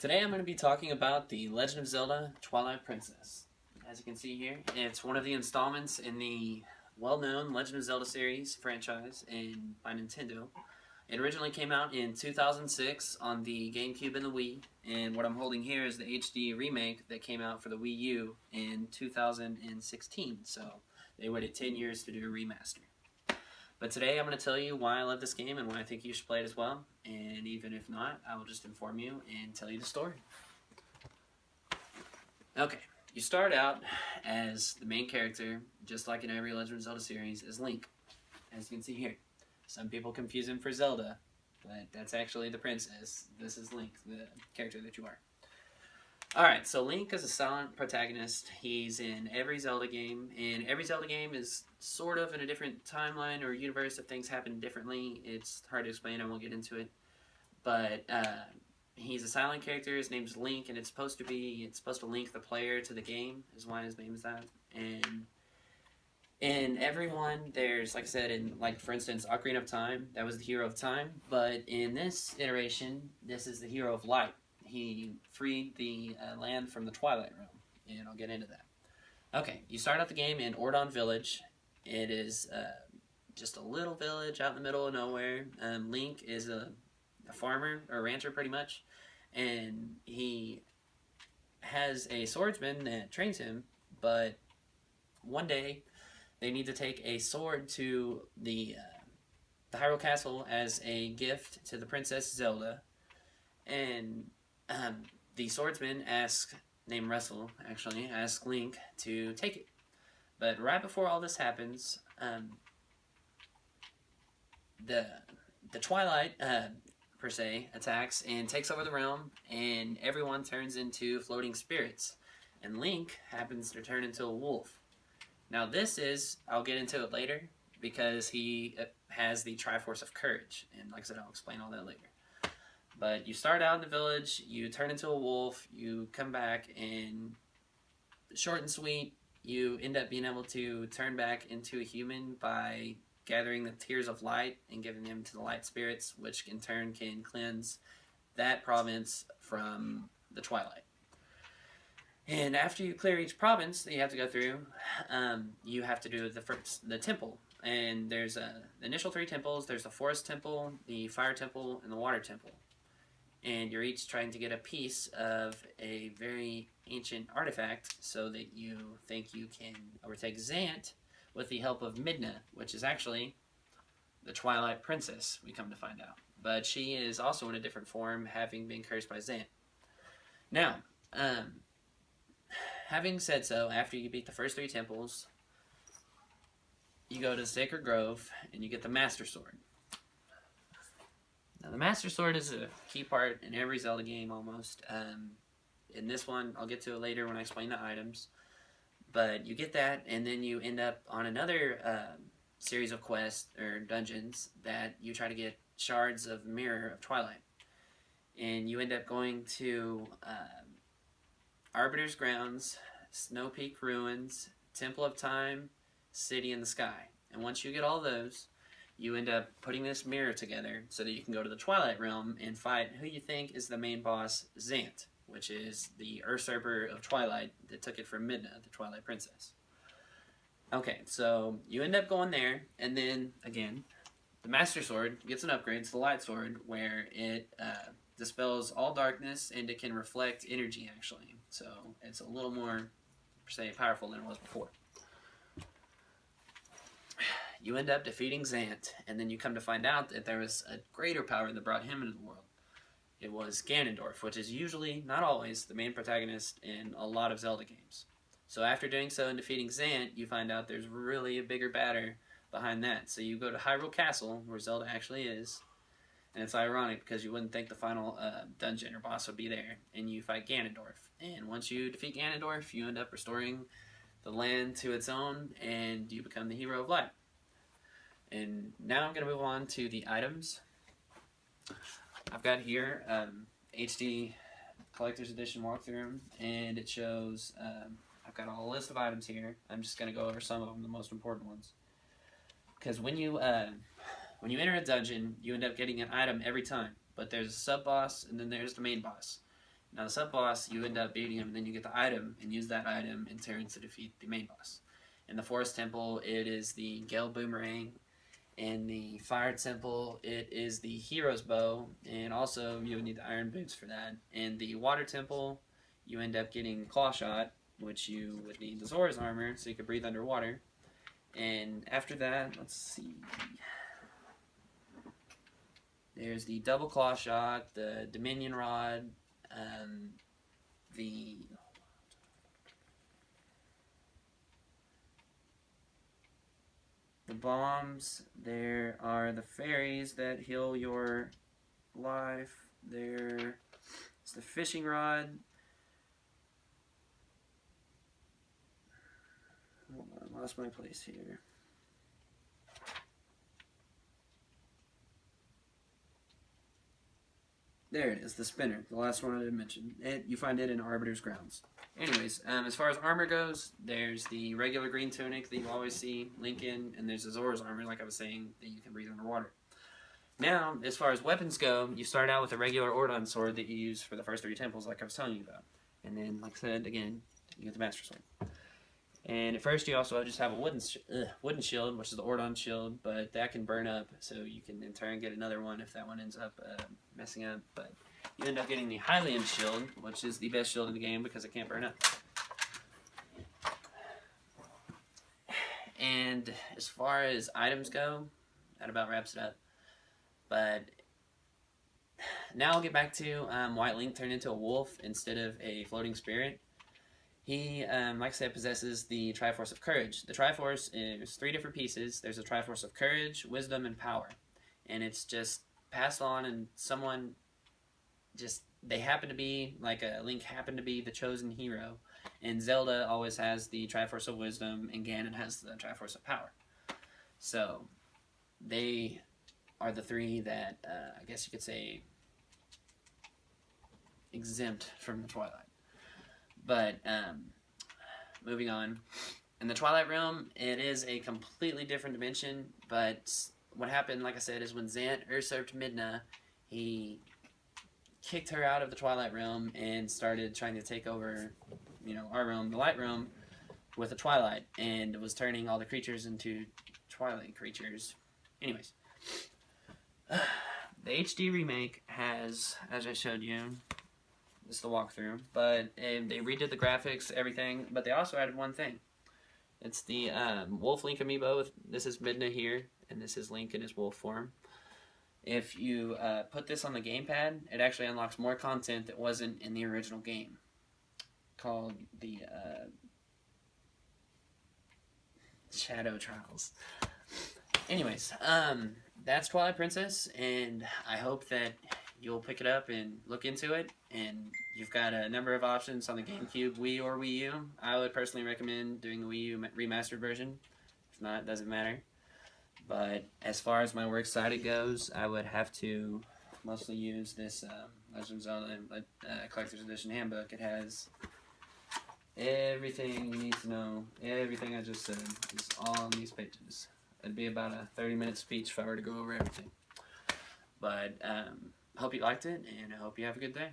Today I'm going to be talking about The Legend of Zelda Twilight Princess. As you can see here, it's one of the installments in the well-known Legend of Zelda series franchise by Nintendo. It originally came out in 2006 on the GameCube and the Wii, and what I'm holding here is the HD remake that came out for the Wii U in 2016, so they waited 10 years to do a remaster. But today I'm going to tell you why I love this game and why I think you should play it as well. And even if not, I will just inform you and tell you the story. Okay, you start out as the main character, just like in every Legend of Zelda series, as Link, as you can see here. Some people confuse him for Zelda, but that's actually the princess. This is Link, the character that you are. Alright, so Link is a silent protagonist. He's in every Zelda game, and every Zelda game is sort of in a different timeline or universe if things happen differently. It's hard to explain, I won't get into it. But he's a silent character, his name's Link, and it's supposed to link the player to the game, is why his name is that. And in everyone, there's, like I said, for instance, Ocarina of Time, that was the hero of time, but in this iteration, this is the hero of light. He freed the land from the Twilight Realm, and I'll get into that. Okay, you start out the game in Ordon Village. It is just a little village out in the middle of nowhere. Link is a farmer, or a rancher pretty much, and he has a swordsman that trains him, but one day they need to take a sword to the Hyrule Castle as a gift to the Princess Zelda, and the swordsman named Russell, actually, asks Link to take it. But right before all this happens, the Twilight, per se, attacks and takes over the realm, and everyone turns into floating spirits. And Link happens to turn into a wolf. Now this is, I'll get into it later, because he has the Triforce of Courage, and like I said, I'll explain all that later. But you start out in the village, you turn into a wolf, you come back, and short and sweet, you end up being able to turn back into a human by gathering the tears of light and giving them to the light spirits, which in turn can cleanse that province from the Twilight. And after you clear each province that you have to go through, you have to do the temple. And there's the initial 3 temples. There's the Forest Temple, the Fire Temple, and the Water Temple. And you're each trying to get a piece of a very ancient artifact so that you think you can overtake Zant with the help of Midna, which is actually the Twilight Princess, we come to find out. But she is also in a different form, having been cursed by Zant. Now, having said so, after you beat the first 3 temples, you go to the Sacred Grove and you get the Master Sword. Now, the Master Sword is a key part in every Zelda game, almost. In this one, I'll get to it later when I explain the items. But you get that, and then you end up on another series of quests, or dungeons, that you try to get shards of Mirror of Twilight. And you end up going to Arbiter's Grounds, Snow Peak Ruins, Temple of Time, City in the Sky. And once you get all those, you end up putting this mirror together so that you can go to the Twilight Realm and fight who you think is the main boss, Zant, which is the usurper of Twilight that took it from Midna, the Twilight Princess. Okay, so you end up going there, and then, again, the Master Sword gets an upgrade. It's the Light Sword, where it dispels all darkness, and it can reflect energy, actually. So it's a little more, per se, powerful than it was before. You end up defeating Zant, and then you come to find out that there was a greater power that brought him into the world. It was Ganondorf, which is usually, not always, the main protagonist in a lot of Zelda games. So after doing so and defeating Zant, you find out there's really a bigger batter behind that. So you go to Hyrule Castle, where Zelda actually is, and it's ironic because you wouldn't think the final dungeon or boss would be there, and you fight Ganondorf. And once you defeat Ganondorf, you end up restoring the land to its own, and you become the hero of light. And now I'm going to move on to the items. I've got here HD Collector's Edition walkthrough, and it shows, I've got a whole list of items here. I'm just going to go over some of them, the most important ones. Because when you enter a dungeon, you end up getting an item every time. But there's a sub-boss, and then there's the main boss. Now the sub-boss, you end up beating him, and then you get the item, and use that item in turn to defeat the main boss. In the Forest Temple, it is the Gale Boomerang. In the Fire Temple, it is the Hero's Bow, and also you would need the Iron Boots for that. In the Water Temple, you end up getting Claw Shot, which you would need the Zora's Armor, so you could breathe underwater. And after that, let's see. There's the Double Claw Shot, the Dominion Rod, the bombs. There are the fairies that heal your life. There's the fishing rod. Hold on, lost my place here. There it is, the spinner, the last one I didn't mention. You find it in Arbiter's Grounds. Anyways, as far as armor goes, there's the regular green tunic that you always see Link in, and there's the Zora's armor, like I was saying, that you can breathe underwater. Now, as far as weapons go, you start out with a regular Ordon sword that you use for the first 3 temples, like I was telling you about. And then, like I said, again, you get the Master Sword. And at first you also just have a wooden shield, which is the Ordon shield, but that can burn up, so you can in turn get another one if that one ends up messing up. But you end up getting the Hylian shield, which is the best shield in the game because it can't burn up. And as far as items go, that about wraps it up. But now I'll get back to why Link turned into a wolf instead of a floating spirit. He, like I said, possesses the Triforce of Courage. The Triforce is 3 different pieces. There's a Triforce of Courage, Wisdom, and Power. And it's just passed on, and someone just, they happen to be, like Link happened to be the chosen hero. And Zelda always has the Triforce of Wisdom, and Ganon has the Triforce of Power. So, they are the 3 that, I guess you could say, exempt from the Twilight. But, moving on. In the Twilight Realm, it is a completely different dimension, but what happened, like I said, is when Zant usurped Midna, he kicked her out of the Twilight Realm and started trying to take over, our realm, the Light Realm, with the Twilight, and was turning all the creatures into Twilight creatures. Anyways. The HD remake has, as I showed you, this is the walkthrough, but they redid the graphics, everything, but they also added one thing. It's the Wolf Link amiibo. This is Midna here, and this is Link in his wolf form. If you put this on the gamepad, it actually unlocks more content that wasn't in the original game, called the Shadow Trials. Anyways, that's Twilight Princess, and I hope that you'll pick it up and look into it. And you've got a number of options on the GameCube, Wii, or Wii U. I would personally recommend doing the Wii U remastered version. If not, it doesn't matter. But as far as my works cited goes, I would have to mostly use this Legend of Zelda Collector's Edition Handbook. It has everything you need to know. Everything I just said is all on these pages. It'd be about a 30-minute speech if I were to go over everything. But I hope you liked it, and I hope you have a good day.